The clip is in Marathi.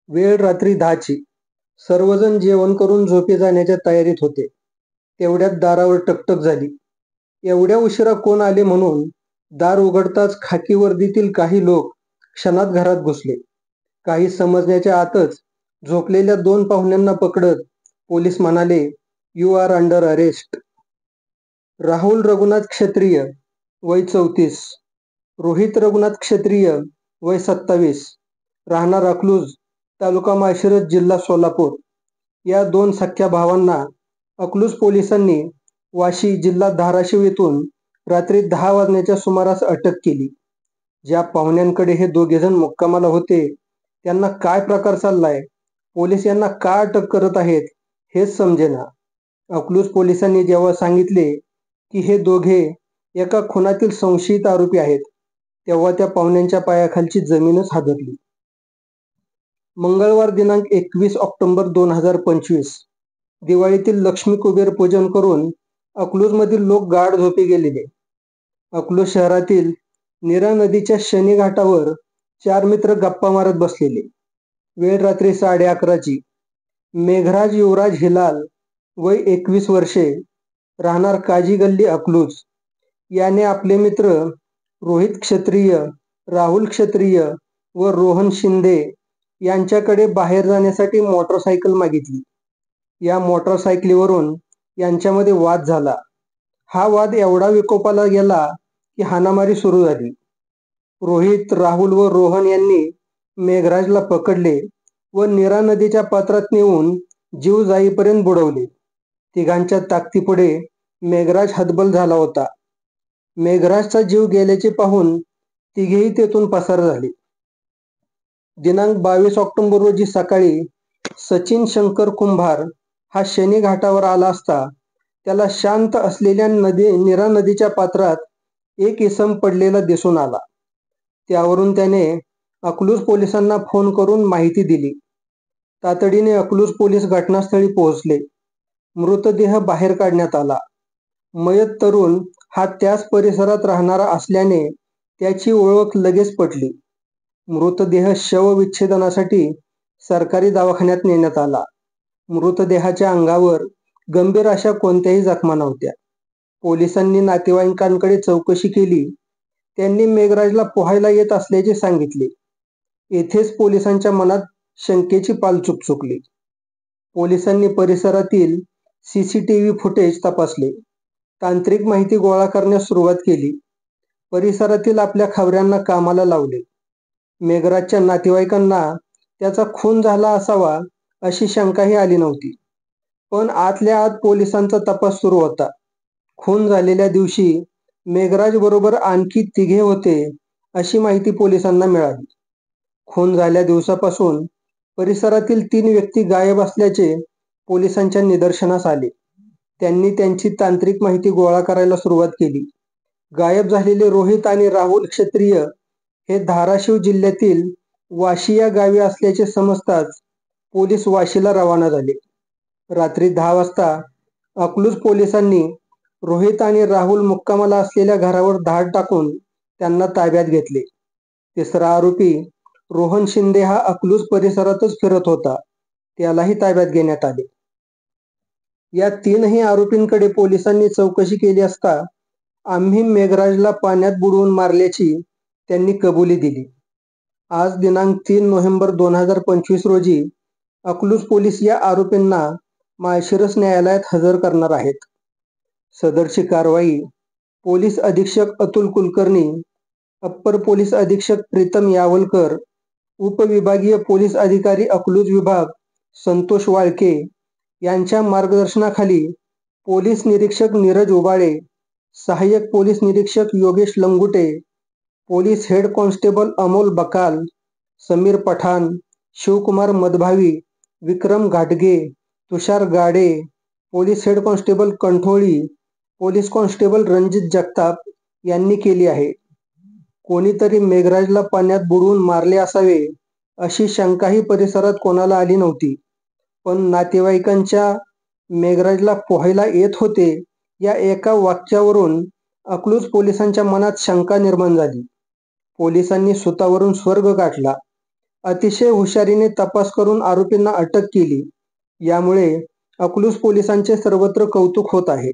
वेळ रात्री 10ची. सर्वजण जेवण करून झोपी जाण्याच्या तयारीत होते. तेवढ्यात दारावर टकटक झाली. एवढ्या उशिरा कोण आले म्हणून दार उघडताच खाकी वर्दीतील काही लोक क्षणात घरात घुसले. काही समजण्याच्या आतच झोपलेल्या 2 पाहुण्यांना पकडत पोलीस म्हणाले, "you are under arrest." Rahul Raghunath Kshatriya, वय 34, रोहित रघुनाथ क्षत्रिय, वय 27, राहणार अकलूज, तालुका माळशिरस, जिल्हा सोलापूर, या 2 सख्ख्या भावांना अकलूज पोलिसांनी वाशी, जिल्हा धाराशिव येथून रात्री 10 वाजण्याच्या सुमारास अटक केली. ज्या पाहुण्यांकडे हे दोघेजण मुक्कामाला होते त्यांना काय प्रकार चाललाय, पोलीस यांना का अटक करत आहेत हेच समजेना. अकलूज पोलिसांनी जेव्हा सांगितले की हे दोघे एका खुनातील संशयित आरोपी आहेत, तेव्हा त्या पाहुण्यांच्या पायाखालची जमीनच हादरली. मंगळवार दिनांक 21 ऑक्टोबर 2025 दिवाळीतील लक्ष्मी कुबेर पूजन करून अकलूजमधील लोक गाढ झोपी गेलेले. अकलूज शहरातील नीरा नदीच्या शनी घाटावर 4 मित्र गप्पा मारत बसलेले. वेळ रात्री 11:30ची. मेघराज युवराज हिलाल, वय 21 वर्षे, राहणार काजी गल्ली, अकलूज, याने आपले मित्र रोहित क्षत्रिय, राहुल क्षत्रिय व रोहन शिंदे यांच्याकडे बाहेर जाण्यासाठी मोटरसायकल मागितली. या मोटरसायकलीवरून यांच्यामध्ये वाद झाला. हा वाद एवढा विकोपाला गेला की हाणामारी सुरू झाली. रोहित, राहुल व रोहन यांनी मेघराजला पकडले व नीरा नदीच्या पात्रात नेऊन जीव जाईपर्यंत बुडवले. तिघांच्या ताकदीपुढे मेघराज हतबल झाला होता. मेघराजचा जीव गेल्याचे पाहून तिघेही तेथून पसार झाले. दिनांक 22 ऑक्टोबर रोजी सकाळी सचिन शंकर कुंभार हा शनी घाटावर आला असता त्याला शांत असलेल्या नीरा नदीच्या पात्रात एक इसम पडलेला दिसून आला. त्यावरून त्याने अकलूज पोलिसांना फोन करून माहिती दिली. तातडीने अकलूज पोलीस घटनास्थळी पोहोचले. मृतदेह बाहेर काढण्यात आला. मयत तरुण हा त्याच परिसरात राहणारा असल्याने त्याची ओळख लगेच पटली. मृतदेह शवविच्छेदनासाठी सरकारी दवाखान्यात नेण्यात आला. मृतदेहाच्या अंगावर गंभीर अशा कोणत्याही जखमा नव्हत्या. पोलिसांनी नातेवाईकांकडे चौकशी केली. त्यांनी मेघराजला पोहायला येत असल्याचे सांगितले. येथेच पोलिसांच्या मनात शंकेची पाल चुकचुकली. पोलिसांनी परिसरातील CCTV फुटेज तपासले. तांत्रिक माहिती गोळा करण्यास सुरुवात केली. परिसरातील आपल्या खबऱ्यांना कामाला लावले. मेघराजच्या नातेवाईकांना त्याचा खून झाला असावा अशी शंकाही आली नव्हती. पण आतल्या आत पोलिसांचा तपास सुरू होता. खून झालेल्या दिवशी मेघराज बरोबर आणखी तिघे होते अशी माहिती पोलिसांना मिळाली. खून झाल्या दिवसापासून परिसरातील 3 व्यक्ती गायब असल्याचे पोलिसांच्या निदर्शनास आले. त्यांनी त्यांची तांत्रिक माहिती गोळा करायला सुरुवात केली. गायब झालेले रोहित आणि राहुल क्षत्रिय हे धाराशिव जिल्ह्यातील वाशी या गावी असल्याचे समजताच पोलीस वाशीला रवाना झाले. रात्री 10 वाजता अकलूज पोलिसांनी रोहित आणि राहुल मुक्कामाला असलेल्या घरावर धाड टाकून त्यांना ताब्यात घेतले. तिसरा आरोपी रोहन शिंदे हा अकलूज परिसरातच फिरत होता. त्यालाही ताब्यात घेण्यात आले. या 3ही आरोपींकडे पोलिसांनी चौकशी केली असता आम्ही मेघराजला पाण्यात बुडवून मारल्याची त्यांनी कबुली दिली. आज दिनांक 3 नोव्हेंबर 2025 रोजी अकलूज पोलीस या आरोपींना माळशिरस न्यायालयात हजर करणार आहेत. सदरची कारवाई पोलीस अधीक्षक अतुल कुलकर्णी, अप्पर पोलीस अधीक्षक प्रीतम यावलकर, उपविभागीय पोलीस अधिकारी अकलूज विभाग संतोष वाळके यांच्या मार्गदर्शनाखाली पोलीस निरीक्षक नीरज उबाळे, सहाय्यक पोलीस निरीक्षक Yogesh Langute, police head constable Amol Bakal, Sameer Pathan, Shivkumar Madbhavi, Vikram घाटगे, Tushar Gade, police head constable Kantholi, police constable Ranjit Jagtap यांनी केली आहे. कोणीतरी मेघराजला पाण्यात बुडवून मारले असावे अशी शंकाही परिसरात कोणाला आली नव्हती. पण नातेवाईकांच्या मेघराजला पोहायला येत होते या एका वाक्यावरून अकलूज पोलिसांच्या मनात शंका निर्माण झाली. पोलिसांनी सुतावरून स्वर्ग गाठला. अतिशय हुशारीने तपास करून आरोपींना अटक केली. यामुळे अकलूज पोलिसांचे सर्वत्र कौतुक होत आहे.